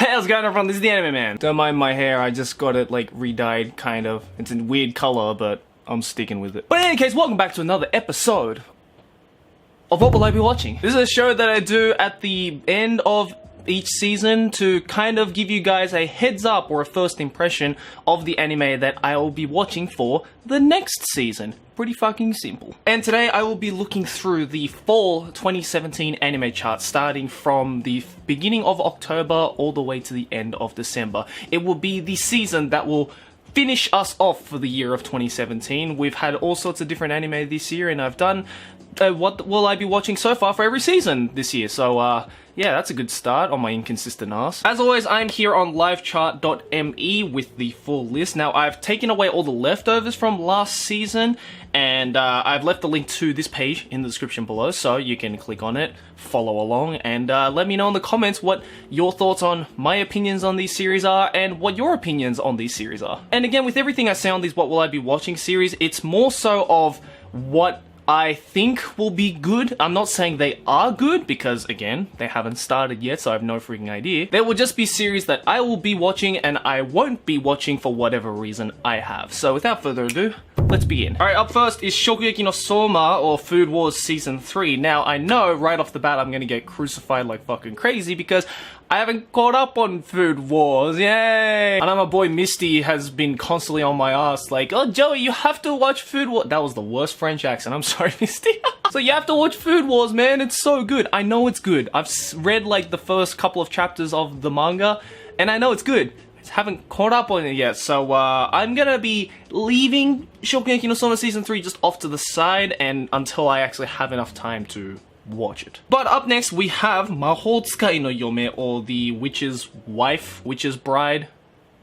Hey, what's going on, everyone? This is the Anime Man. Don't mind my hair, I just got it like re-dyed, kind of. It's in weird color, but I'm sticking with it. But in any case, welcome back to another episode of What Will I Be Watching? This is a show that I do at the end of each season to kind of give you guys a heads up or a first impression of the anime that I will be watching for the next season. Pretty fucking simple. And today I will be looking through the fall 2017 anime chart starting from the beginning of October all the way to the end of December. It will be the season that will finish us off for the year of 2017. We've had all sorts of different anime this year, and I've done what will I be watching so far for every season this year. So yeah, that's a good start on my inconsistent ass. As always, I'm here on livechart.me with the full list. Now, I've taken away all the leftovers from last season, and I've left the link to this page in the description below, so you can click on it, follow along, and let me know in the comments what your thoughts on my opinions on these series are, and what your opinions on these series are. And again, with everything I say on these What Will I Be Watching series, it's more so of what I think will be good. I'm not saying they are good, because again, they haven't started yet, so I have no freaking idea. There will just be series that I will be watching and I won't be watching for whatever reason I have. So without further ado, let's begin. Alright, up first is Shokugeki no Souma, or Food Wars Season 3. Now, I know right off the bat I'm gonna get crucified like fucking crazy because I haven't caught up on Food Wars, yay! I know my boy Misty has been constantly on my ass like, oh Joey, you have to watch Food Wars. That was the worst French accent, I'm sorry Misty. So you have to watch Food Wars, man, it's so good. I know it's good. I've read like the first couple of chapters of the manga, and I know it's good. Haven't caught up on it yet, so I'm gonna be leaving Shokugeki no Soma Season 3 just off to the side and until I actually have enough time to watch it. But up next we have Mahoutsukai no Yome, or the witch's wife, witch's bride.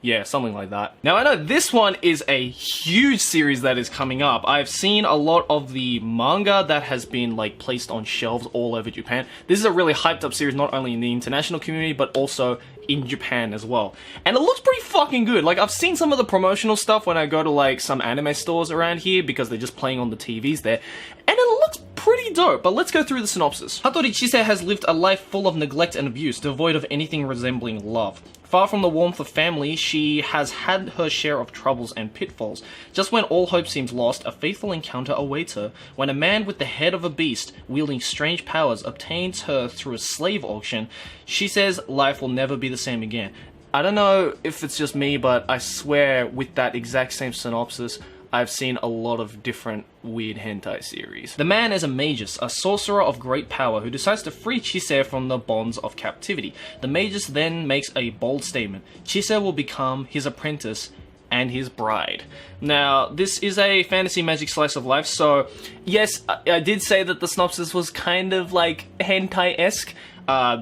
Yeah, something like that. Now, I know this one is a huge series that is coming up. I've seen a lot of the manga that has been like placed on shelves all over Japan. This is a really hyped up series, not only in the international community, but also in Japan as well. And it looks pretty fucking good. Like, I've seen some of the promotional stuff when I go to like some anime stores around here because they're just playing on the TVs there. And it looks pretty dope, but let's go through the synopsis. Hattori Chise has lived a life full of neglect and abuse, devoid of anything resembling love. Far from the warmth of family, she has had her share of troubles and pitfalls. Just when all hope seems lost, a fateful encounter awaits her, when a man with the head of a beast, wielding strange powers, obtains her through a slave auction. She says life will never be the same again. I don't know if it's just me, but I swear with that exact same synopsis, I've seen a lot of different weird hentai series. The man is a magus, a sorcerer of great power who decides to free Chise from the bonds of captivity. The magus then makes a bold statement. Chise will become his apprentice and his bride. Now, this is a fantasy magic slice of life, so yes, I did say that the synopsis was kind of like hentai-esque.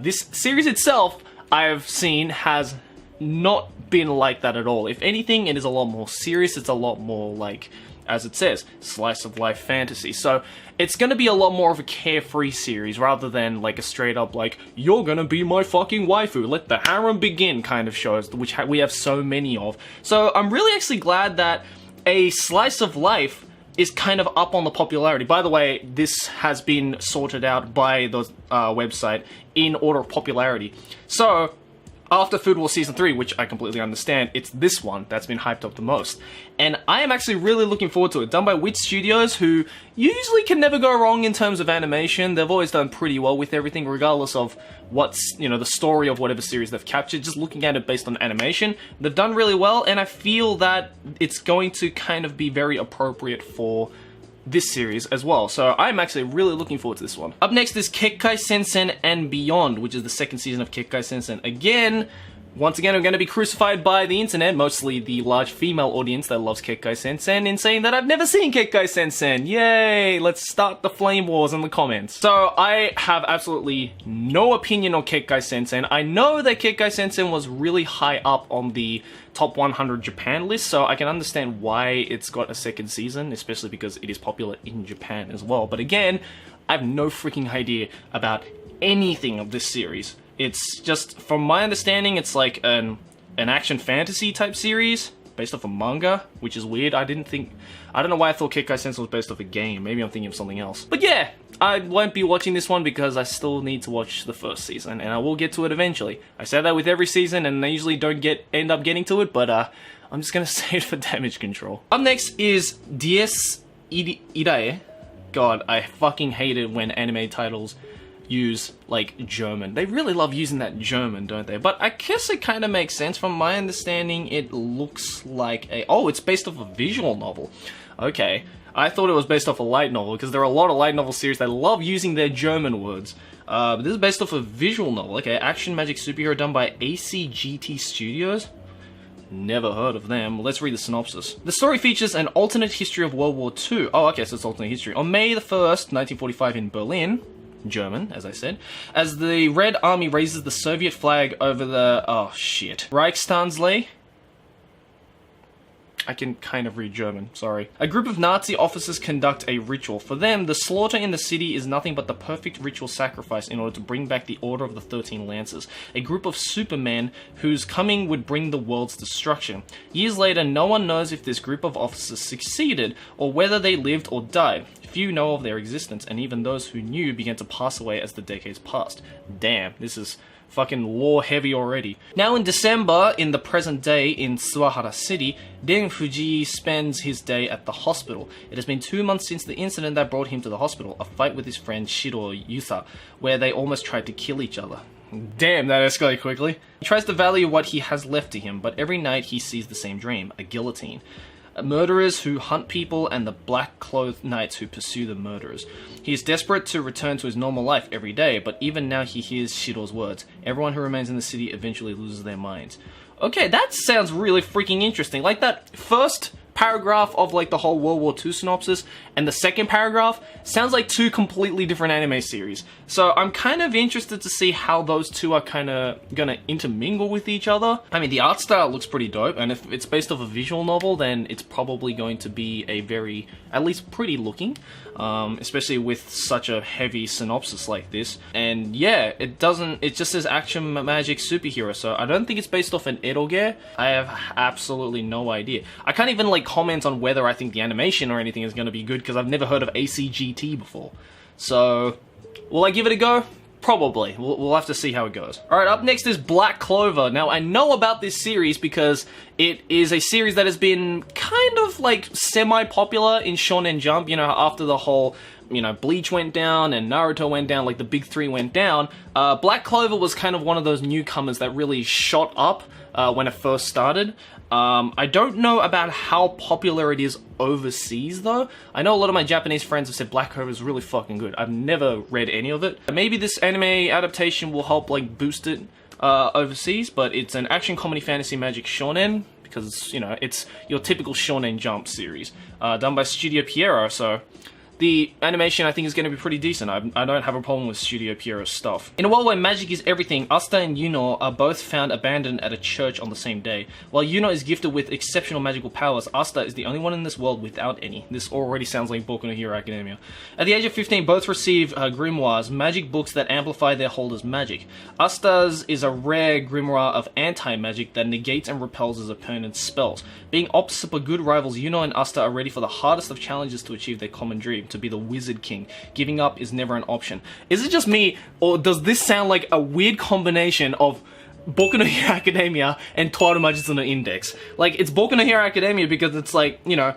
This series itself, I've seen, has not been like that at all. If anything, it is a lot more serious. It's a lot more like, as it says, slice of life fantasy. So it's gonna be a lot more of a carefree series rather than like a straight up like, you're gonna be my fucking waifu, let the harem begin kind of shows, which we have so many of. So I'm really actually glad that a slice of life is kind of up on the popularity. By the way, this has been sorted out by the website in order of popularity. So after Food Wars Season 3, which I completely understand, it's this one that's been hyped up the most. And I am actually really looking forward to it. Done by Wit Studios, who usually can never go wrong in terms of animation. They've always done pretty well with everything, regardless of what's, you know, the story of whatever series they've captured. Just looking at it based on animation, they've done really well, and I feel that it's going to kind of be very appropriate for this series as well. So I'm actually really looking forward to this one. Up next is Kekkai Sensen and Beyond, which is the second season of Kekkai Sensen. Once again, I'm going to be crucified by the internet, mostly the large female audience that loves Kekkai Sensen, in saying that I've never seen Kekkai Sensen. Yay! Let's start the flame wars in the comments. So I have absolutely no opinion on Kekkai Sensen. I know that Kekkai Sensen was really high up on the top 100 Japan list, so I can understand why it's got a second season, especially because it is popular in Japan as well. But again, I have no freaking idea about anything of this series. It's just, from my understanding, it's like an action fantasy type series based off a manga, which is weird. I don't know why I thought Kekkai Sensen was based off a game. Maybe I'm thinking of something else. But yeah, I won't be watching this one because I still need to watch the first season, and I will get to it eventually. I say that with every season, and I usually don't end up getting to it, but I'm just gonna say it for damage control. Up next is Dies Irae. God, I fucking hate it when anime titles use, like, German. They really love using that German, don't they? But I guess it kind of makes sense. From my understanding, it looks like a... Oh, it's based off a visual novel. Okay. I thought it was based off a light novel, because there are a lot of light novel series that love using their German words. But this is based off a visual novel. Okay, action magic superhero done by ACGT Studios. Never heard of them. Let's read the synopsis. The story features an alternate history of World War II. Oh, okay, so it's alternate history. On May the 1st, 1945 in Berlin, German, as I said, as the Red Army raises the Soviet flag over the... Oh, shit. Reichstanzley? I can kind of read German, sorry. A group of Nazi officers conduct a ritual. For them, the slaughter in the city is nothing but the perfect ritual sacrifice in order to bring back the Order of the 13 Lancers, a group of supermen whose coming would bring the world's destruction. Years later, no one knows if this group of officers succeeded, or whether they lived or died. Few know of their existence, and even those who knew began to pass away as the decades passed. Damn, this is fucking lore heavy already. Now in December, in the present day, in Suwahara City, Den Fuji spends his day at the hospital. It has been 2 months since the incident that brought him to the hospital, a fight with his friend Shiro Yusa, where they almost tried to kill each other. Damn, that escalated quickly. He tries to value what he has left to him, but every night he sees the same dream, a guillotine. Murderers who hunt people and the black-clothed knights who pursue the murderers. He is desperate to return to his normal life every day, but even now he hears Shiro's words. Everyone who remains in the city eventually loses their minds. Okay, that sounds really freaking interesting. Like that first paragraph of like the whole World War II synopsis and the second paragraph sounds like two completely different anime series. So I'm kind of interested to see how those two are kind of gonna intermingle with each other. I mean, the art style looks pretty dope, and if it's based off a visual novel, then it's probably going to be a very, at least pretty looking, especially with such a heavy synopsis like this. And yeah, it just says action magic superhero, so I don't think it's based off an eroge. I have absolutely no idea. I can't even like comment on whether I think the animation or anything is going to be good because I've never heard of ACGT before. So, will I give it a go? Probably. We'll have to see how it goes. Alright, up next is Black Clover. Now, I know about this series because it is a series that has been kind of like semi-popular in Shonen Jump, you know, after the whole, you know, Bleach went down and Naruto went down, like the big three went down. Black Clover was kind of one of those newcomers that really shot up when it first started. I don't know about how popular it is overseas though. I know a lot of my Japanese friends have said Black Clover is really fucking good. I've never read any of it. Maybe this anime adaptation will help like boost it overseas, but it's an action comedy fantasy magic shonen because, you know, it's your typical Shonen Jump series done by Studio Pierrot, so the animation, I think, is going to be pretty decent. I don't have a problem with Studio Pierrot's stuff. In a world where magic is everything, Asta and Yuno are both found abandoned at a church on the same day. While Yuno is gifted with exceptional magical powers, Asta is the only one in this world without any. This already sounds like Boku no Hero Academia. At the age of 15, both receive grimoires, magic books that amplify their holder's magic. Asta's is a rare grimoire of anti-magic that negates and repels his opponent's spells. Being opposite but good rivals, Yuno and Asta are ready for the hardest of challenges to achieve their common dream, to be the Wizard King. Giving up is never an option. Is it just me, or does this sound like a weird combination of Boku no Hero Academia and Toaru Majutsu no Index? Like, it's Boku no Hero Academia because it's like, you know,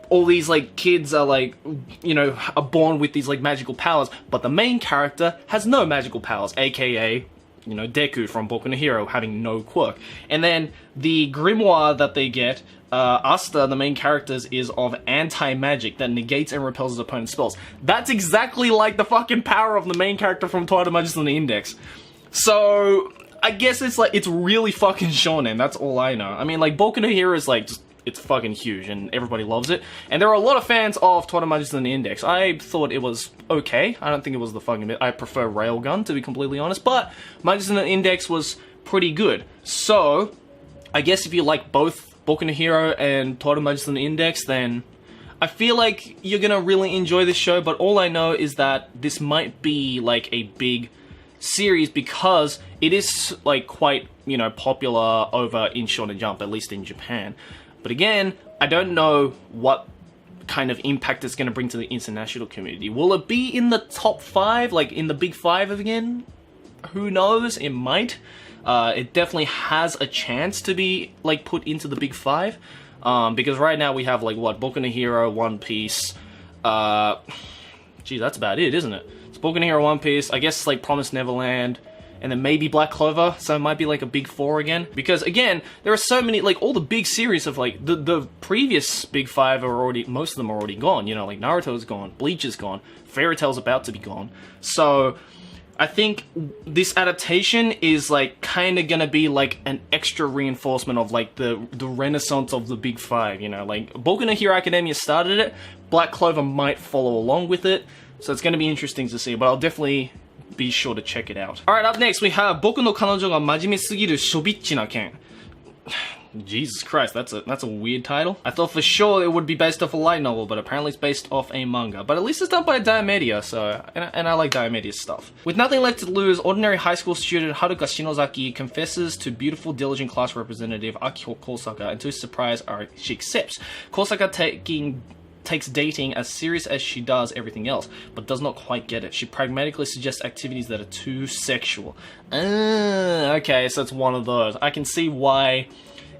all these like kids are like, you know, are born with these like magical powers, but the main character has no magical powers, aka, you know, Deku from Boku no Hero having no quirk. And then the grimoire that they get, Asta, the main character, is of anti-magic that negates and repels his opponent's spells. That's exactly like the fucking power of the main character from Toaru Majutsu no Index. So, I guess it's like, it's really fucking shonen, that's all I know. I mean, like, Boku no Hero is like, just, it's fucking huge and everybody loves it. And there are a lot of fans of Toaru Majutsu no Index. I thought it was okay. I don't think it was the fucking bit. I prefer Railgun, to be completely honest, but Majutsu no Index was pretty good. So, I guess if you like both Boku no Hero and Toaru Majutsu no Index, then I feel like you're gonna really enjoy this show, but all I know is that this might be like a big series because it is like quite, you know, popular over in Shonen Jump, at least in Japan. But again, I don't know what kind of impact it's going to bring to the international community. Will it be in the top 5, like in the big 5 again? Who knows? It might. It definitely has a chance to be like put into the big 5, because right now we have like what, Boku no Hero, One Piece. Gee, that's about it, isn't it? It's Boku no Hero, One Piece. I guess like Promised Neverland. And then maybe Black Clover, so it might be like a big 4 again. Because again, there are so many, like all the big series of like, the previous big 5 are already, most of them are already gone. You know, like Naruto's gone, Bleach is gone, Fairy Tail's about to be gone. So, I think this adaptation is like kind of gonna be like an extra reinforcement of like the renaissance of the big 5, you know, like Boku no Hero Academia started it, Black Clover might follow along with it, so it's gonna be interesting to see, but I'll definitely be sure to check it out. Alright, up next we have Boku no Kanojo ga Majimesugiru Sho-bitch na ken. Jesus Christ, that's a weird title. I thought for sure it would be based off a light novel, but apparently it's based off a manga. But at least it's done by Diamedia, so... And I like Diamedia's stuff. With nothing left to lose, ordinary high school student Haruka Shinozaki confesses to beautiful, diligent class representative Akiko Kosaka, and to his surprise, she accepts. Kosaka takes dating as serious as she does everything else, but does not quite get it. She pragmatically suggests activities that are too sexual. Okay, so it's one of those. I can see why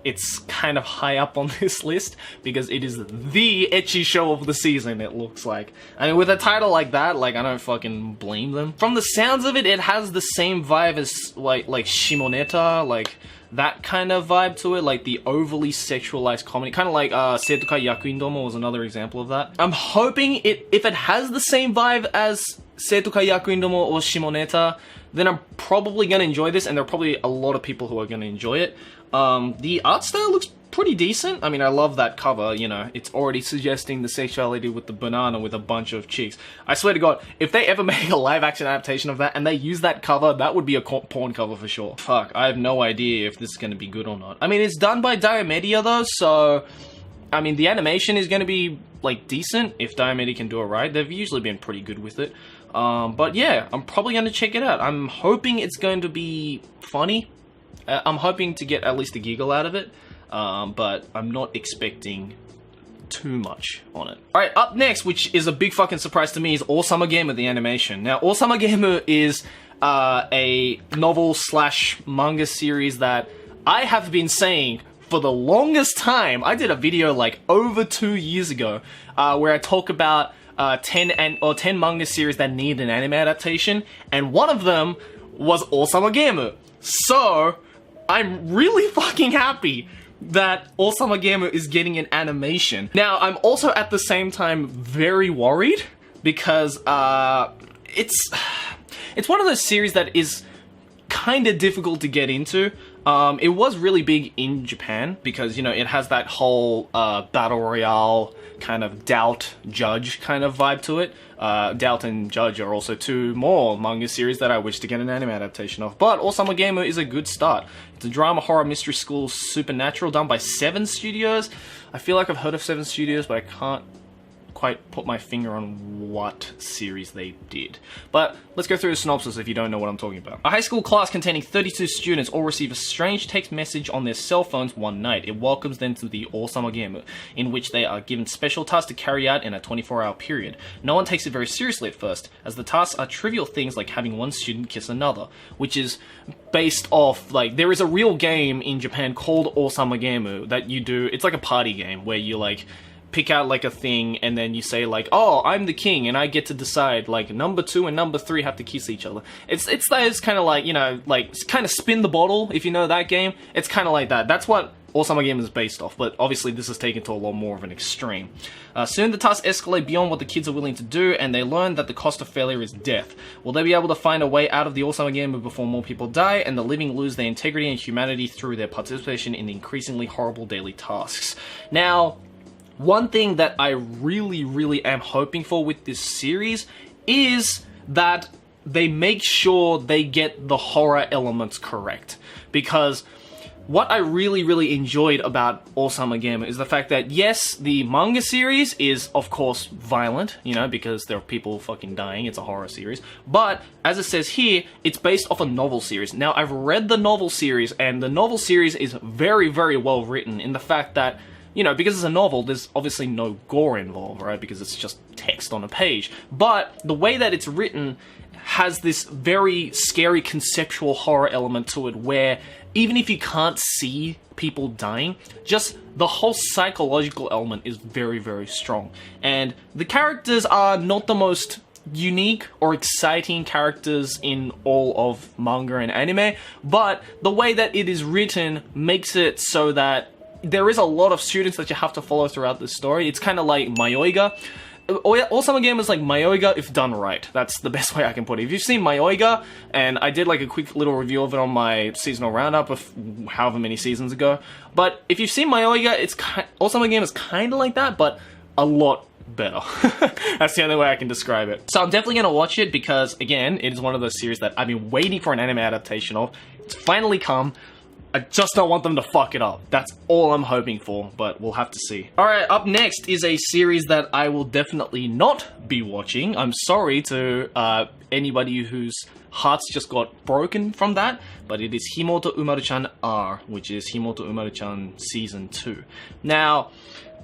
it's kind of high up on this list, because it is the ecchi show of the season, it looks like. I mean, with a title like that, like, I don't fucking blame them. From the sounds of it, it has the same vibe as, like Shimoneta, like, that kind of vibe to it, like the overly sexualized comedy, kind of like Seitokai Yakuin Domo was another example of that. I'm hoping if it has the same vibe as Seitokai Yakuin Domo or Shimoneta, then I'm probably gonna enjoy this, and there are probably a lot of people who are gonna enjoy it. The art style looks pretty decent. I mean, I love that cover, you know, it's already suggesting the sexuality with the banana with a bunch of chicks. I swear to God, if they ever make a live action adaptation of that and they use that cover, that would be a porn cover for sure. Fuck, I have no idea if this is gonna be good or not. I mean, it's done by Diamedia though, so... I mean, the animation is gonna be, like, decent if Diamedia can do it right. They've usually been pretty good with it. But yeah, I'm probably gonna check it out. I'm hoping it's going to be funny. I'm hoping to get at least a giggle out of it, but I'm not expecting too much on it. Alright, up next, which is a big fucking surprise to me, is Ousama Game of the animation. Now, Ousama Game is a novel slash manga series that I have been saying for the longest time. I did a video like over 2 years ago where I talk about 10 manga series that need an anime adaptation, and one of them was Ousama Game. So, I'm really fucking happy that Ousama Game is getting an animation. Now, I'm also at the same time very worried because it's one of those series that is kind of difficult to get into. It was really big in Japan because, you know, it has that whole battle royale kind of Doubt Judge kind of vibe to it. Doubt and Judge are also two more manga series that I wish to get an anime adaptation of. But Ousama Game is a good start. It's a drama, horror, mystery school, supernatural, done by Seven Studios. I feel like I've heard of Seven Studios, but I can't quite put my finger on what series they did. But let's go through the synopsis if you don't know what I'm talking about. A high school class containing 32 students all receive a strange text message on their cell phones one night. It welcomes them to the Ousama Game, in which they are given special tasks to carry out in a 24-hour period. No one takes it very seriously at first, as the tasks are trivial things like having one student kiss another, which is based off, like, there is a real game in Japan called Ousama Game that you do. It's like a party game where you, like, pick out like a thing and then you say like, oh, I'm the king and I get to decide like number 2 and number 3 have to kiss each other. It's kind of like, you know, like kind of spin the bottle, if you know that game. It's kind of like that. That's what Ousama Game is based off, but obviously this is taken to a lot more of an extreme. Soon the tasks escalate beyond what the kids are willing to do, and they learn that the cost of failure is death. Will they be able to find a way out of the Ousama Game before more people die, and the living lose their integrity and humanity through their participation in the increasingly horrible daily tasks? Now, one thing that I really am hoping for with this series is that they make sure they get the horror elements correct. Because what I really enjoyed about Ousama Game is the fact that, yes, the manga series is, of course, violent, you know, because there are people fucking dying, it's a horror series. But, as it says here, it's based off a novel series. Now, I've read the novel series, and the novel series is very well written in the fact that you know, because it's a novel, there's obviously no gore involved, right? Because it's just text on a page. But the way that it's written has this very scary conceptual horror element to it where even if you can't see people dying, just the whole psychological element is very, very strong. And the characters are not the most unique or exciting characters in all of manga and anime, but the way that it is written makes it so that there is a lot of students that you have to follow throughout the story. It's kind of like Mayoiga. Ousama game is like Mayoiga if done right. That's the best way I can put it. If you've seen Mayoiga, and I did like a quick little review of it on my seasonal roundup of however many seasons ago, but if you've seen Mayoiga, Ousama game is kind of like that, but a lot better. That's the only way I can describe it. So I'm definitely going to watch it because, again, it is one of those series that I've been waiting for an anime adaptation of. It's finally come. I just don't want them to fuck it up. That's all I'm hoping for, but we'll have to see. Alright, up next is a series that I will definitely not be watching. I'm sorry to anybody whose hearts just got broken from that, but it is Himouto Umaru-chan R, which is Himouto Umaru-chan Season 2. Now,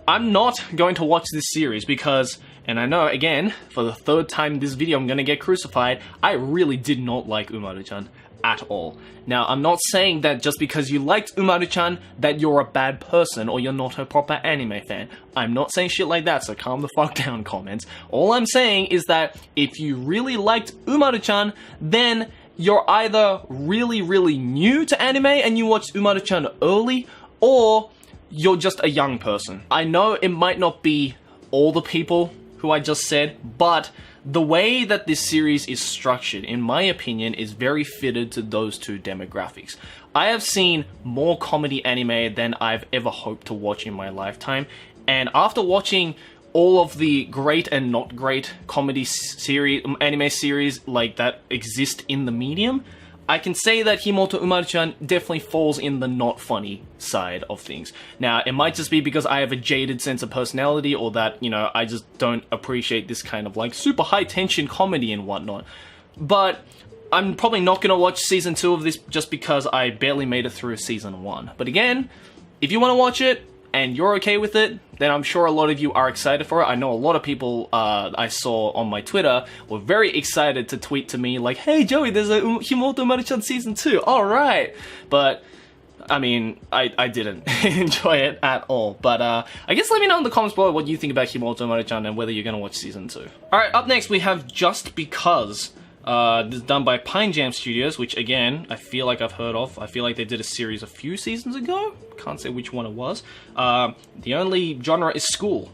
I'm not going to watch this series because, and I know, again, for the third time in this video I'm gonna get crucified, I really did not like Umaru-chan at all. Now, I'm not saying that just because you liked Umaru-chan that you're a bad person or you're not a proper anime fan. I'm not saying shit like that, so calm the fuck down, comments. All I'm saying is that if you really liked Umaru-chan, then you're either really, really new to anime and you watched Umaru-chan early, or you're just a young person. I know it might not be all the people who I just said, but the way that this series is structured, in my opinion, is very fitted to those two demographics. I have seen more comedy anime than I've ever hoped to watch in my lifetime, and after watching all of the great and not great comedy series, anime series like that exist in the medium, I can say that Himouto Umaru-chan definitely falls in the not funny side of things. Now, it might just be because I have a jaded sense of personality, or that, you know, I just don't appreciate this kind of like super high tension comedy and whatnot. But I'm probably not going to watch Season 2 of this just because I barely made it through Season 1. But again, if you want to watch it, and you're okay with it, then I'm sure a lot of you are excited for it. I know a lot of people I saw on my Twitter were very excited to tweet to me like, hey Joey, there's a Himouto Umaru-chan Season 2, alright! But, I mean, I didn't enjoy it at all. But I guess let me know in the comments below what you think about Himouto Umaru-chan and whether you're gonna watch Season 2. Alright, up next we have Just Because. This is done by Pine Jam Studios, which again, I feel like I've heard of. I feel like they did a series a few seasons ago. Can't say which one it was. The only genre is school,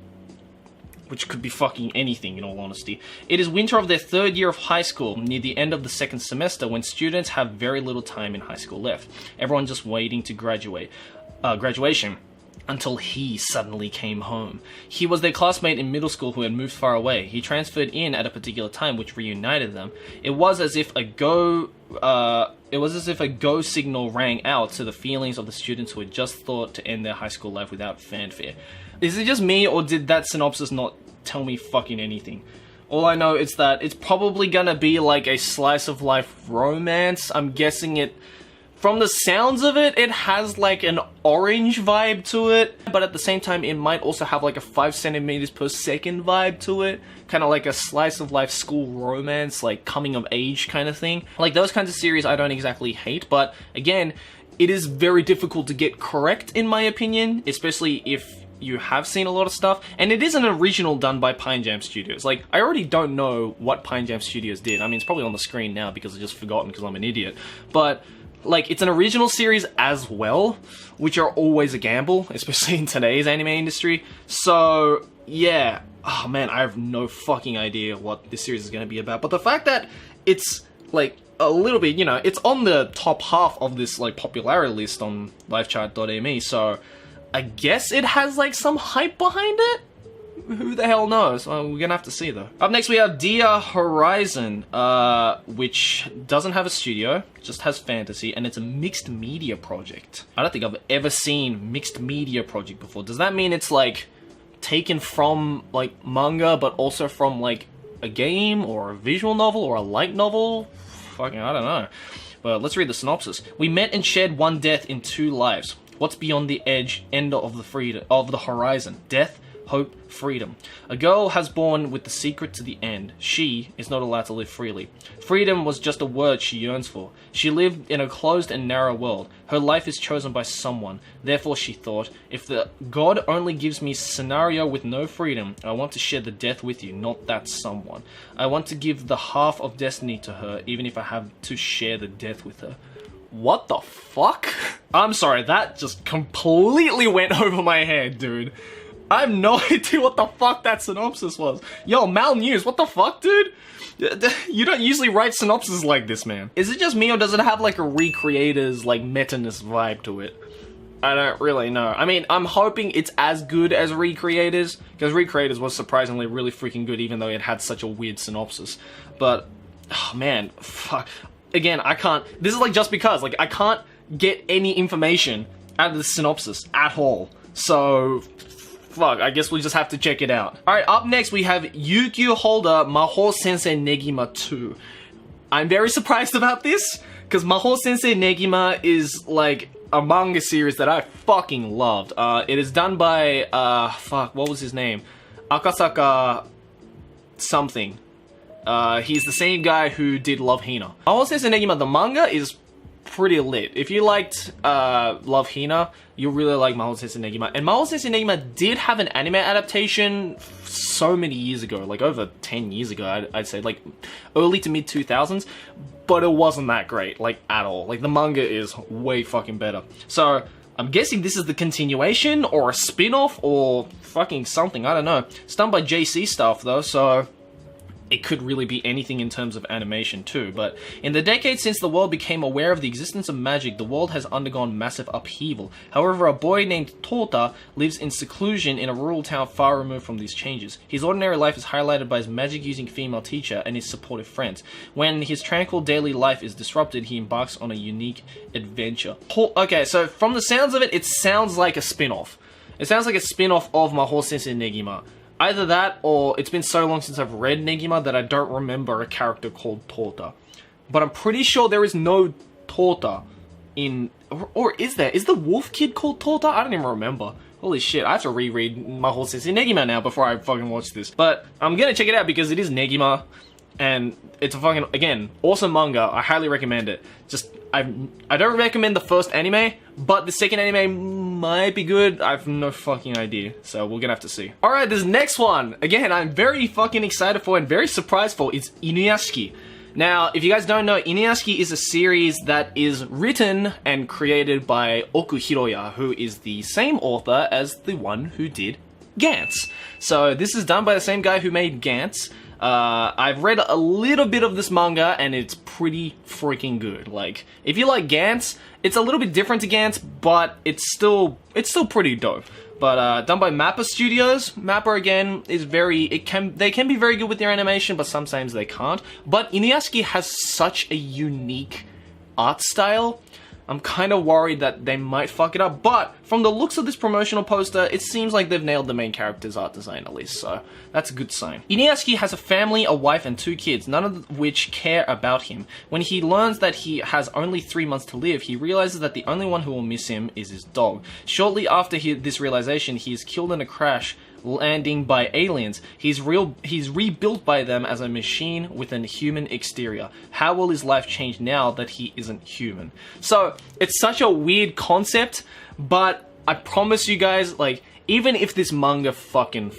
which could be fucking anything in all honesty. It is winter of their third year of high school, near the end of the second semester, when students have very little time in high school left. Everyone just waiting to graduation. Until he suddenly came home. He was their classmate in middle school who had moved far away. He transferred in at a particular time which reunited them. It was as if a go signal rang out to the feelings of the students who had just thought to end their high school life without fanfare. Is it just me, or did that synopsis not tell me fucking anything? All I know is that it's probably gonna be like a slice of life romance. I'm guessing it, from the sounds of it, it has like an orange vibe to it, but at the same time it might also have like a 5 centimeters per second vibe to it, kind of like a slice of life school romance, like coming of age kind of thing. Like those kinds of series I don't exactly hate, but again, it is very difficult to get correct in my opinion, especially if you have seen a lot of stuff, and it is an original done by Pine Jam Studios. Like, I already don't know what Pine Jam Studios did. I mean, it's probably on the screen now because I just forgotten because I'm an idiot, but like, it's an original series as well, which are always a gamble, especially in today's anime industry. So, yeah. Oh man, I have no fucking idea what this series is going to be about. But the fact that it's, like, a little bit, you know, it's on the top half of this, like, popularity list on livechart.me, so I guess it has, like, some hype behind it? Who the hell knows? Well, we're gonna have to see though. Up next we have Dia Horizon, which doesn't have a studio, just has fantasy, and it's a mixed media project. I don't think I've ever seen mixed media project before. Does that mean it's like taken from like manga, but also from like a game or a visual novel or a light novel? Fucking, I don't know. But let's read the synopsis. We met and shared one death in 2 lives. What's beyond the end of the horizon? Death, hope, freedom. A girl has born with the secret to the end. She is not allowed to live freely. Freedom was just a word she yearns for. She lived in a closed and narrow world. Her life is chosen by someone. Therefore, she thought, if the God only gives me a scenario with no freedom, I want to share the death with you, not that someone. I want to give the half of destiny to her, even if I have to share the death with her. What the fuck? I'm sorry, that just completely went over my head, dude. I have no idea what the fuck that synopsis was. Yo, Mal News, what the fuck, dude? You don't usually write synopses like this, man. Is it just me, or does it have like a Recreators, like, meta-ness vibe to it? I don't really know. I mean, I'm hoping it's as good as Recreators, because Recreators was surprisingly really freaking good, even though it had such a weird synopsis. But, oh man, fuck. Again, I can't, this is like just because, like, I can't get any information out of the synopsis at all. So, fuck, I guess we'll just have to check it out. Alright, up next we have Yukio Holder Mahou Sensei Negima 2. I'm very surprised about this, because Mahou Sensei Negima is like a manga series that I fucking loved. It is done by, fuck, what was his name? Akasaka something. He's the same guy who did Love Hina. Mahou Sensei Negima, the manga, is pretty lit. If you liked Love Hina, you'll really like Mahou Sensei Negima. And Mahou Sensei Negima did have an anime adaptation so many years ago, like over 10 years ago, I'd say, like early to mid 2000s, but it wasn't that great, like at all. Like the manga is way fucking better. So I'm guessing this is the continuation or a spin-off or fucking something, I don't know. It's done by JC Stuff though, so it could really be anything in terms of animation too, but in the decades since the world became aware of the existence of magic, the world has undergone massive upheaval. However, a boy named Tota lives in seclusion in a rural town far removed from these changes. His ordinary life is highlighted by his magic-using female teacher and his supportive friends. When his tranquil daily life is disrupted, he embarks on a unique adventure. Okay, so from the sounds of it, it sounds like a spin-off. It sounds like a spin-off of Mahou Sensei Negima. Either that, or it's been so long since I've read Negima that I don't remember a character called Tota. But I'm pretty sure there is no Tota in... Or is there? Is the wolf kid called Tota? I don't even remember. Holy shit, I have to reread Mahou Sensei Negima now before I fucking watch this. But I'm gonna check it out because it is Negima. And it's a fucking, again, awesome manga. I highly recommend it. Just, I don't recommend the first anime, but the second anime might be good. I have no fucking idea, so we're gonna have to see. Alright, this next one, again, I'm very fucking excited for and very surprised for. It's Inuyashiki. Now, if you guys don't know, Inuyashiki is a series that is written and created by Oku Hiroya, who is the same author as the one who did Gantz. So this is done by the same guy who made Gantz. I've read a little bit of this manga and it's pretty freaking good. Like, if you like Gantz, it's a little bit different to Gantz, but it's still pretty dope. But done by Mappa Studios. Mappa again is they can be very good with their animation, but sometimes they can't. But Inuyashiki has such a unique art style. I'm kind of worried that they might fuck it up, but from the looks of this promotional poster, it seems like they've nailed the main character's art design at least, so that's a good sign. Inuyashiki has a family, a wife, and 2 kids, none of which care about him. When he learns that he has only 3 months to live, he realizes that the only one who will miss him is his dog. Shortly after this realization, he is killed in a crash landing by aliens. He's rebuilt by them as a machine with a human exterior. How will his life change now that he isn't human? So, it's such a weird concept, but I promise you guys, like, even if this manga fucking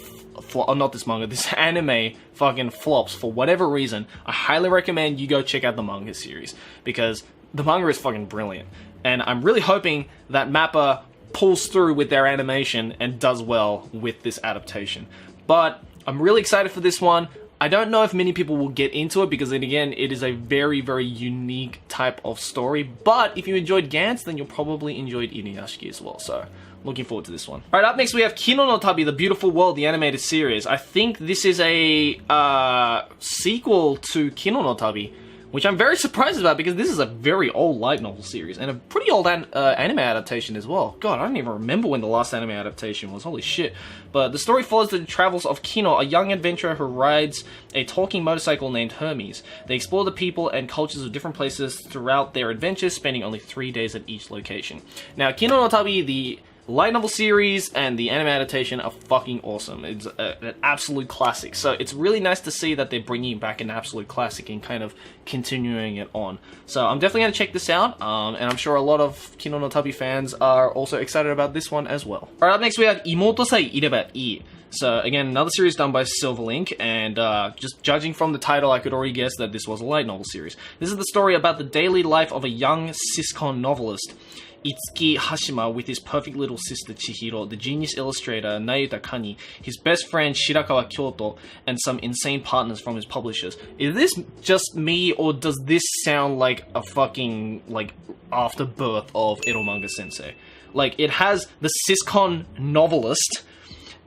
this anime fucking flops for whatever reason, I highly recommend you go check out the manga series, because the manga is fucking brilliant. And I'm really hoping that Mappa pulls through with their animation and does well with this adaptation. But I'm really excited for this one. I don't know if many people will get into it because, then again, it is a very, very unique type of story. But if you enjoyed Gantz, then you'll probably enjoy Inuyashiki as well. So, looking forward to this one. Alright, up next we have Kino no Tabi, The Beautiful World, the animated series. I think this is a sequel to Kino no Tabi, which I'm very surprised about because this is a very old light novel series and a pretty old anime adaptation as well. God, I don't even remember when the last anime adaptation was, holy shit. But the story follows the travels of Kino, a young adventurer who rides a talking motorcycle named Hermes. They explore the people and cultures of different places throughout their adventures, spending only 3 days at each location. Now, Kino no Tabi, the light novel series and the anime adaptation are fucking awesome. It's an absolute classic. So it's really nice to see that they're bringing back an absolute classic and kind of continuing it on. So I'm definitely going to check this out, and I'm sure a lot of Kino no Tabi fans are also excited about this one as well. Alright, up next we have Imouto Ireba Ii. So again, another series done by Silverlink, and just judging from the title, I could already guess that this was a light novel series. This is the story about the daily life of a young siscon novelist, Itsuki Hashima, with his perfect little sister Chihiro, the genius illustrator Nayuta Kani, his best friend Shirakawa Kyoto, and some insane partners from his publishers. Is this just me, or does this sound like a fucking, like, afterbirth of Eromanga Sensei? Like, it has the siscon novelist,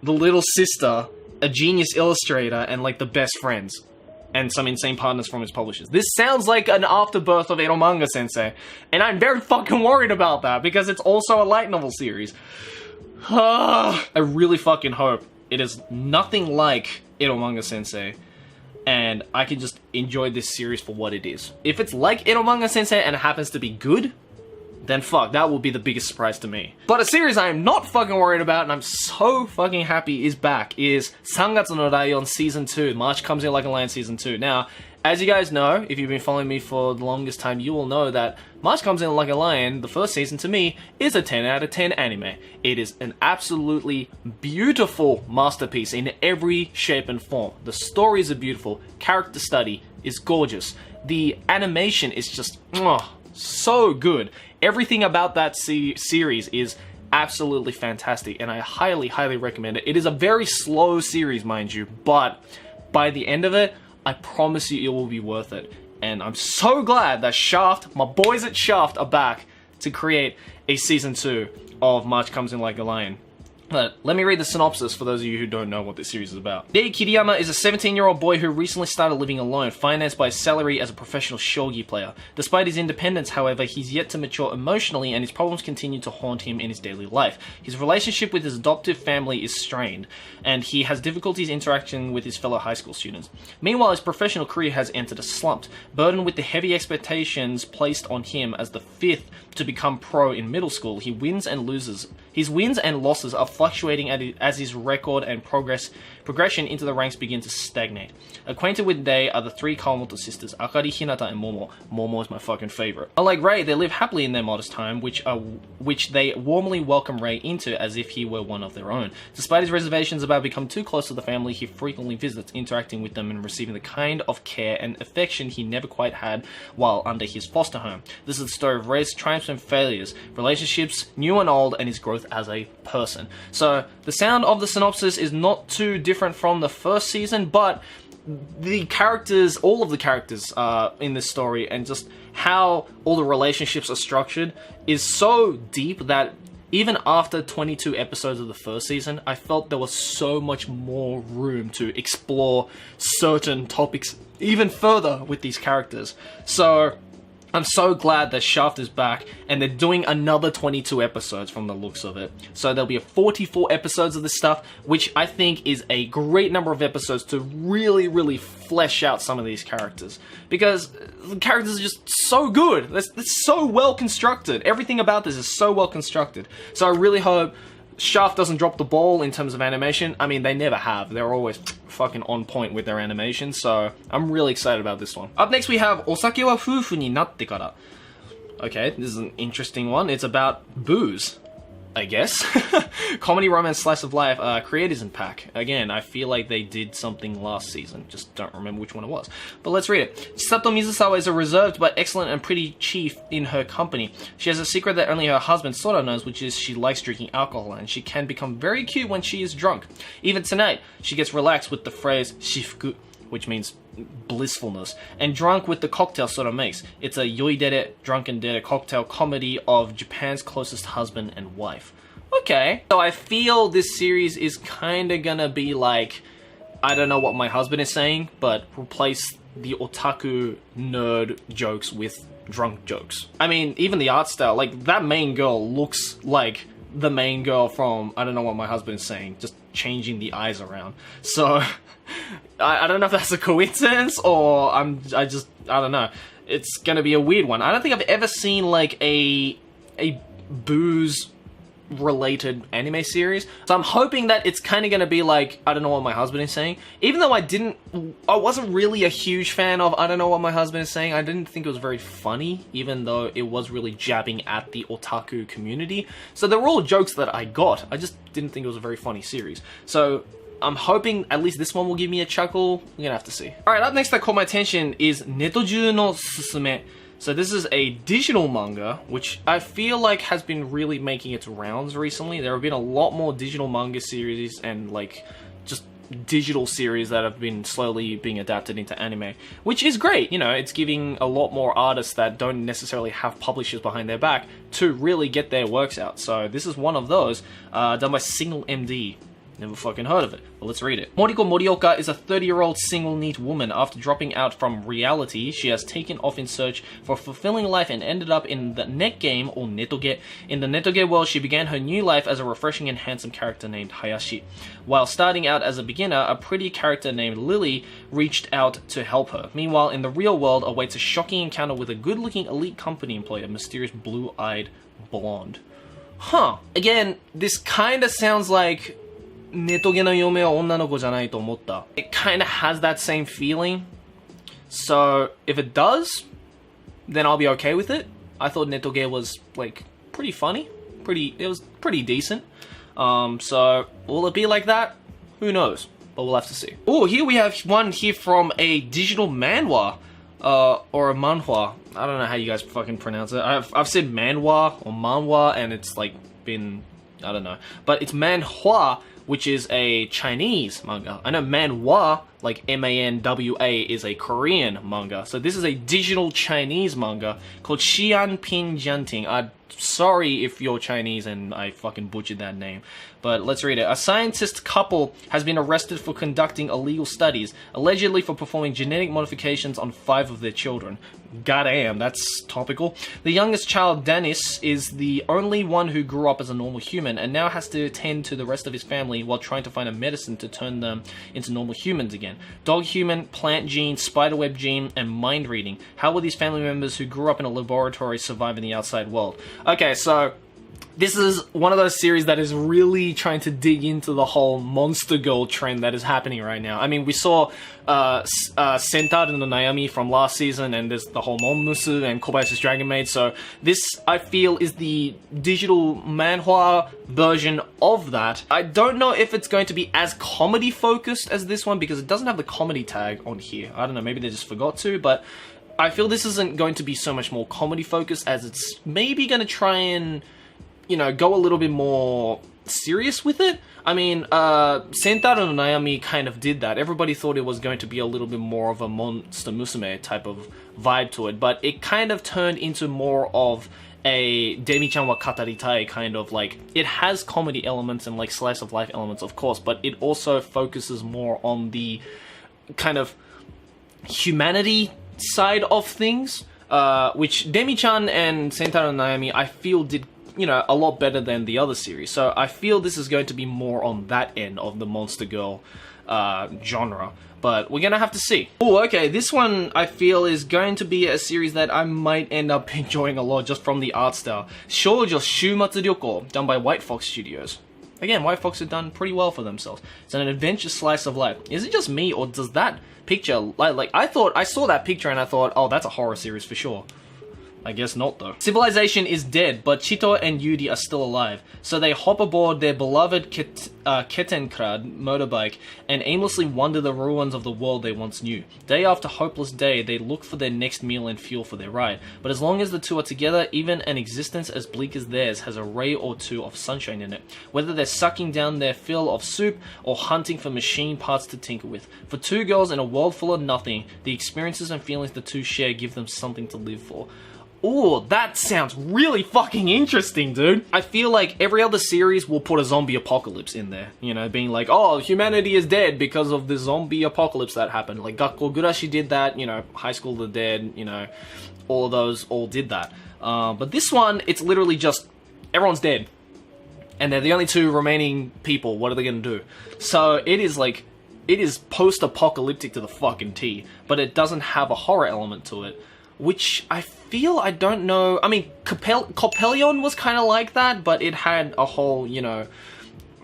the little sister, a genius illustrator, and, like, the best friends. And some insane partners from his publishers. This sounds like an afterbirth of Eromanga Sensei, and I'm very fucking worried about that, because it's also a light novel series. I really fucking hope it is nothing like Eromanga Sensei, and I can just enjoy this series for what it is. If it's like Eromanga Sensei and it happens to be good, then fuck, that will be the biggest surprise to me. But a series I am not fucking worried about, and I'm so fucking happy is back, is Sangatsu no Raion Season 2, March Comes In Like a Lion Season 2. Now, as you guys know, if you've been following me for the longest time, you will know that March Comes In Like a Lion, the first season to me, is a 10 out of 10 anime. It is an absolutely beautiful masterpiece in every shape and form. The stories are beautiful, character study is gorgeous, the animation is just, so good. Everything about that series is absolutely fantastic, and I highly, highly recommend it. It is a very slow series, mind you, but by the end of it, I promise you it will be worth it. And I'm so glad that Shaft, my boys at Shaft, are back to create a Season 2 of March Comes In Like a Lion. Let me read the synopsis for those of you who don't know what this series is about. Rei Kiriyama is a 17-year-old boy who recently started living alone, financed by his salary as a professional shogi player. Despite his independence, however, he's yet to mature emotionally, and his problems continue to haunt him in his daily life. His relationship with his adoptive family is strained, and he has difficulties interacting with his fellow high school students. Meanwhile, his professional career has entered a slump. Burdened with the heavy expectations placed on him as the fifth to become pro in middle school, he wins and loses. His wins and losses are fluctuating as his record and progression into the ranks begin to stagnate. Acquainted with Rei are the three Kawamoto sisters, Akari, Hinata, and Momo. Momo is my fucking favorite. Unlike Rei, they live happily in their modest home, which they warmly welcome Rei into as if he were one of their own. Despite his reservations about becoming too close to the family, he frequently visits, interacting with them and receiving the kind of care and affection he never quite had while under his foster home. This is the story of Rei's triumphs and failures, relationships, new and old, and his growth as a person. So, the sound of the synopsis is not too different from the first season, but the characters, all of the characters in this story, and just how all the relationships are structured is so deep that even after 22 episodes of the first season, I felt there was so much more room to explore certain topics even further with these characters. So, I'm so glad that Shaft is back, and they're doing another 22 episodes from the looks of it. So there'll be 44 episodes of this stuff, which I think is a great number of episodes to really, really flesh out some of these characters. Because the characters are just so good. They're so well constructed. Everything about this is so well constructed. So I really hope Shaft doesn't drop the ball in terms of animation. I mean, they never have. They're always fucking on point with their animation, so I'm really excited about this one. Up next we have Osake wa Fuufu ni natte kara. Okay, this is an interesting one. It's about booze, I guess. Comedy, romance, slice of life, creators in pack. Again, I feel like they did something last season, just don't remember which one it was. But let's read it. Sato Mizusawa is a reserved but excellent and pretty chief in her company. She has a secret that only her husband Sora knows, which is she likes drinking alcohol, and she can become very cute when she is drunk. Even tonight, she gets relaxed with the phrase shifuku, which means blissfulness, and drunk with the cocktail Sora makes. It's a yoidere, drunken dere cocktail comedy of Japan's closest husband and wife. Okay, so I feel this series is kinda gonna be like, I don't know what my husband is saying, but replace the otaku nerd jokes with drunk jokes. I mean, even the art style, like, that main girl looks like the main girl from I Don't Know What My Husband Is Saying, just changing the eyes around. So, I don't know if that's a coincidence, or I don't know. It's gonna be a weird one. I don't think I've ever seen, like, a booze related anime series, so I'm hoping that it's kind of going to be like I Don't Know What My Husband Is Saying. Even though I wasn't really a huge fan of I Don't Know What My Husband Is Saying. I didn't think it was very funny, even though it was really jabbing at the otaku community. So they were all jokes that I got. I just didn't think it was a very funny series. So I'm hoping at least this one will give me a chuckle. We're gonna have to see. Alright, up next that caught my attention is Netoju no Susume. So this is a digital manga, which I feel like has been really making its rounds recently. There have been a lot more digital manga series and, like, just digital series that have been slowly being adapted into anime, which is great. You know, it's giving a lot more artists that don't necessarily have publishers behind their back to really get their works out. So this is one of those, done by Single MD. Never fucking heard of it, but let's read it. Moriko Morioka is a 30-year-old single neat woman. After dropping out from reality, she has taken off in search for a fulfilling life and ended up in the net game, or netoge. In the netoge world, she began her new life as a refreshing and handsome character named Hayashi. While starting out as a beginner, a pretty character named Lily reached out to help her. Meanwhile, in the real world awaits a shocking encounter with a good-looking elite company employee, a mysterious blue-eyed blonde. Huh. Again, this kinda sounds like Netoge no Yome wa onna no ko janai to omotta. It kind of has that same feeling. So if it does, then I'll be okay with it. I thought Netoge was, like, pretty funny. It was pretty decent. So will it be like that? Who knows? But we'll have to see. Oh, here we have one here from a digital manhwa. Or a manhwa. I don't know how you guys fucking pronounce it. I've said manhwa or manhwa, and it's, like, been, I don't know. But it's manhwa, which is a Chinese manga. I know manhwa, like M-A-N-W-A, is a Korean manga. So this is a digital Chinese manga called Xian Pin Jianting. I'm sorry if you're Chinese and I fucking butchered that name. But let's read it. A scientist couple has been arrested for conducting illegal studies, allegedly for performing genetic modifications on 5 of their children. Goddamn, that's topical. The youngest child, Dennis, is the only one who grew up as a normal human and now has to tend to the rest of his family while trying to find a medicine to turn them into normal humans again. Dog human, plant gene, spiderweb gene, and mind reading. How will these family members who grew up in a laboratory survive in the outside world? Okay, so this is one of those series that is really trying to dig into the whole monster girl trend that is happening right now. I mean, we saw Sentaru no Nayami from last season, and there's the whole Monmusu and Kobayashi's Dragon Maid. So this, I feel, is the digital manhwa version of that. I don't know if it's going to be as comedy focused as this one because it doesn't have the comedy tag on here. I don't know, maybe they just forgot to, but I feel this isn't going to be so much more comedy focused as it's maybe going to try and, you know, go a little bit more serious with it. I mean, Sentaru no Nayami kind of did that. Everybody thought it was going to be a little bit more of a Monster Musume type of vibe to it, but it kind of turned into more of a Demi-chan wa Kataritai kind of, like, it has comedy elements and, like, slice of life elements, of course, but it also focuses more on the kind of humanity side of things, which Demi-chan and Sentaru no Nayami, I feel, did, you know, a lot better than the other series. So I feel this is going to be more on that end of the monster girl genre. But we're gonna have to see. Oh, okay, this one I feel is going to be a series that I might end up enjoying a lot just from the art style. Shoujo Shuumatsu Ryokou, done by White Fox Studios. Again, White Fox have done pretty well for themselves. It's an adventure slice of life. Is it just me, or does that picture, like I saw that picture and I thought, oh, that's a horror series for sure. I guess not, though. Civilization is dead, but Chito and Yuri are still alive. So they hop aboard their beloved Kettenkrad motorbike and aimlessly wander the ruins of the world they once knew. Day after hopeless day, they look for their next meal and fuel for their ride. But as long as the two are together, even an existence as bleak as theirs has a ray or two of sunshine in it. Whether they're sucking down their fill of soup or hunting for machine parts to tinker with. For two girls in a world full of nothing, the experiences and feelings the two share give them something to live for. Ooh, that sounds really fucking interesting, dude. I feel like every other series will put a zombie apocalypse in there. You know, being like, oh, humanity is dead because of the zombie apocalypse that happened. Like, Gakkou Gurashi did that, you know, High School of the Dead, you know, all of those all did that. But this one, it's literally just, everyone's dead. And they're the only two remaining people. What are they gonna do? So, it is like, it is post-apocalyptic to the fucking T. But it doesn't have a horror element to it. Which I feel, I don't know, I mean, Coppelion was kind of like that, but it had a whole, you know,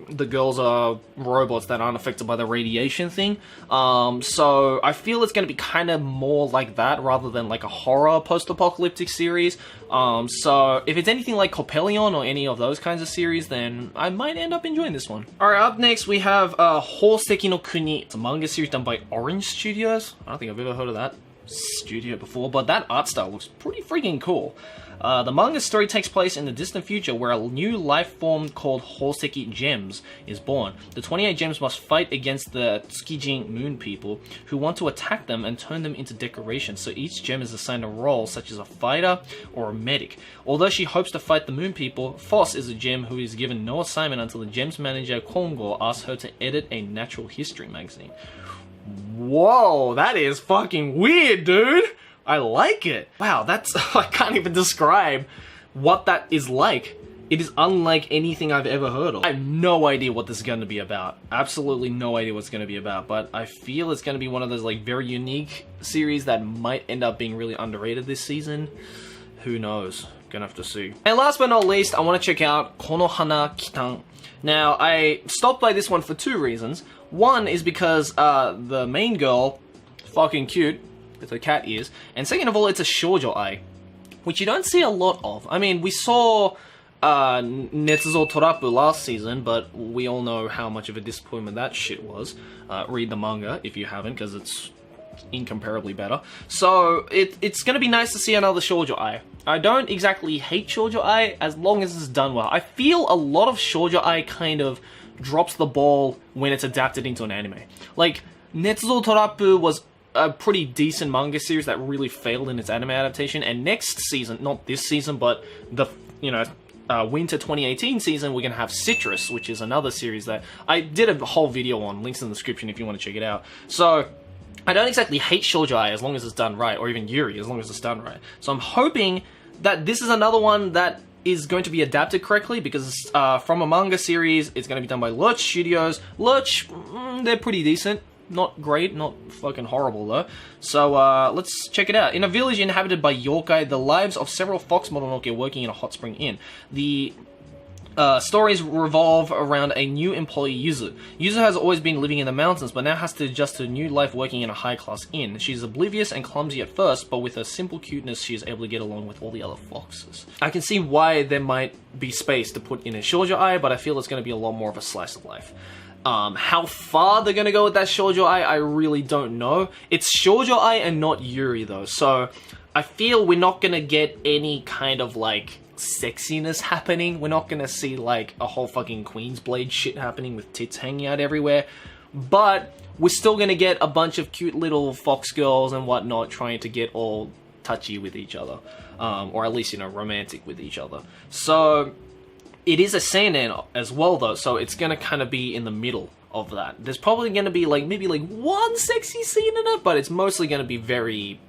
the girls are robots that aren't affected by the radiation thing. So I feel it's going to be kind of more like that rather than like a horror post-apocalyptic series. So if it's anything like Coppelion or any of those kinds of series, then I might end up enjoying this one. Alright, up next we have Houseki no Kuni. It's a manga series done by Orange Studios. I don't think I've ever heard of that studio before, but that art style looks pretty freaking cool. The manga story takes place in the distant future where a new life form called Houseki Gems is born. The 28 gems must fight against the Tsukijin moon people who want to attack them and turn them into decorations, so each gem is assigned a role such as a fighter or a medic. Although she hopes to fight the moon people, Foss is a gem who is given no assignment until the gem's manager Kongo asks her to edit a natural history magazine. Whoa, that is fucking weird, dude! I like it! Wow, that's... I can't even describe what that is like. It is unlike anything I've ever heard of. I have no idea what this is going to be about. Absolutely no idea what it's going to be about, but I feel it's going to be one of those like very unique series that might end up being really underrated this season. Who knows? Gonna have to see. And last but not least, I want to check out Konohana Kitan. Now, I stopped by this one for two reasons. One is because the main girl, fucking cute, with her cat ears, and second of all, it's a Shoujo Ii, which you don't see a lot of. I mean, we saw Netsuzo Torapu last season, but we all know how much of a disappointment that shit was. Read the manga if you haven't, because it's incomparably better. So, it's gonna be nice to see another Shoujo Ii. I don't exactly hate Shoujo Ii, as long as it's done well. I feel a lot of Shoujo Ii kind of drops the ball when it's adapted into an anime. Like, Netsuzo Torapu was a pretty decent manga series that really failed in its anime adaptation, and next season, not this season, but the, you know, winter 2018 season, we're gonna have Citrus, which is another series that I did a whole video on, links in the description if you want to check it out. So, I don't exactly hate Shoujo Ii as long as it's done right, or even Yuri as long as it's done right. So I'm hoping that this is another one that is going to be adapted correctly, because from a manga series, it's going to be done by Lurch Studios. Lurch, they're pretty decent. Not great, not fucking horrible though. So let's check it out. In a village inhabited by yokai, the lives of several fox mononoke are working in a hot spring inn. The stories revolve around a new employee, Yuzu. Yuzu has always been living in the mountains, but now has to adjust to a new life working in a high-class inn. She's oblivious and clumsy at first, but with her simple cuteness, she is able to get along with all the other foxes. I can see why there might be space to put in a Shoujo Ii, but I feel it's going to be a lot more of a slice of life. How far they're going to go with that Shoujo Ii, I really don't know. It's Shoujo Ii and not Yuri, though, so I feel we're not going to get any kind of, like, sexiness happening. We're not gonna see like a whole fucking Queen's Blade shit happening with tits hanging out everywhere, but we're still gonna get a bunch of cute little fox girls and whatnot trying to get all touchy with each other, or at least, you know, romantic with each other. So it is a seinen as well though, so it's gonna kind of be in the middle of that. There's probably gonna be like maybe like one sexy scene in it, but it's mostly gonna be very,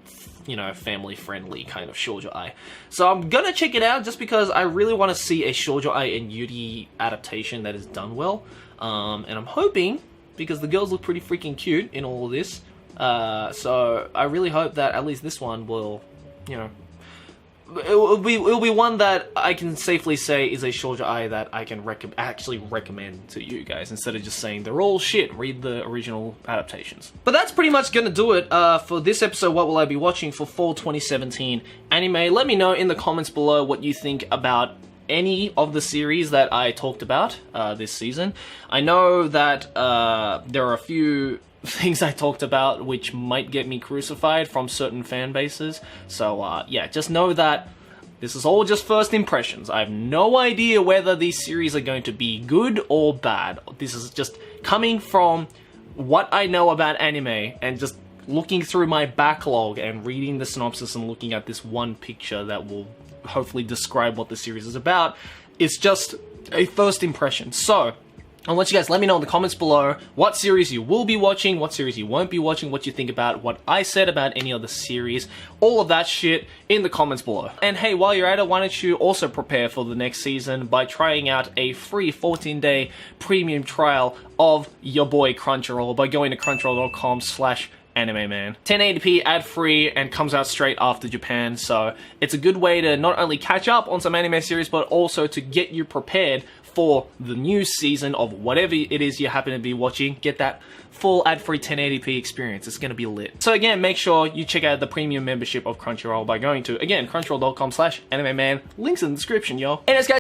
you know, family-friendly kind of Shoujo Ii. So I'm gonna check it out just because I really want to see a Shoujo Ii and Yuri adaptation that is done well. And I'm hoping, because the girls look pretty freaking cute in all of this, so I really hope that at least this one will, you know, it'll be one that I can safely say is a Shoujo Ii that I can actually recommend to you guys, instead of just saying they're all shit, read the original adaptations. But that's pretty much gonna do it for this episode, What Will I Be Watching for Fall 2017 Anime. Let me know in the comments below what you think about any of the series that I talked about this season. I know that there are a few things I talked about which might get me crucified from certain fan bases, so yeah, just know that this is all just first impressions. I have no idea whether these series are going to be good or bad. This is just coming from what I know about anime and just looking through my backlog and reading the synopsis and looking at this one picture that will hopefully describe what the series is about, it's just a first impression. So I want you guys, let me know in the comments below what series you will be watching, what series you won't be watching, what you think about what I said about any other series, all of that shit in the comments below. And hey, while you're at it, why don't you also prepare for the next season by trying out a free 14-day premium trial of your boy Crunchyroll by going to crunchyroll.com/AnimeMan. 1080p ad-free and comes out straight after Japan, so it's a good way to not only catch up on some anime series, but also to get you prepared for the new season of whatever it is you happen to be watching. Get that full ad-free 1080p experience. It's gonna be lit. So again, make sure you check out the premium membership of Crunchyroll by going to, again, crunchyroll.com/AnimeMan. Links in the description, yo. Anyways guys,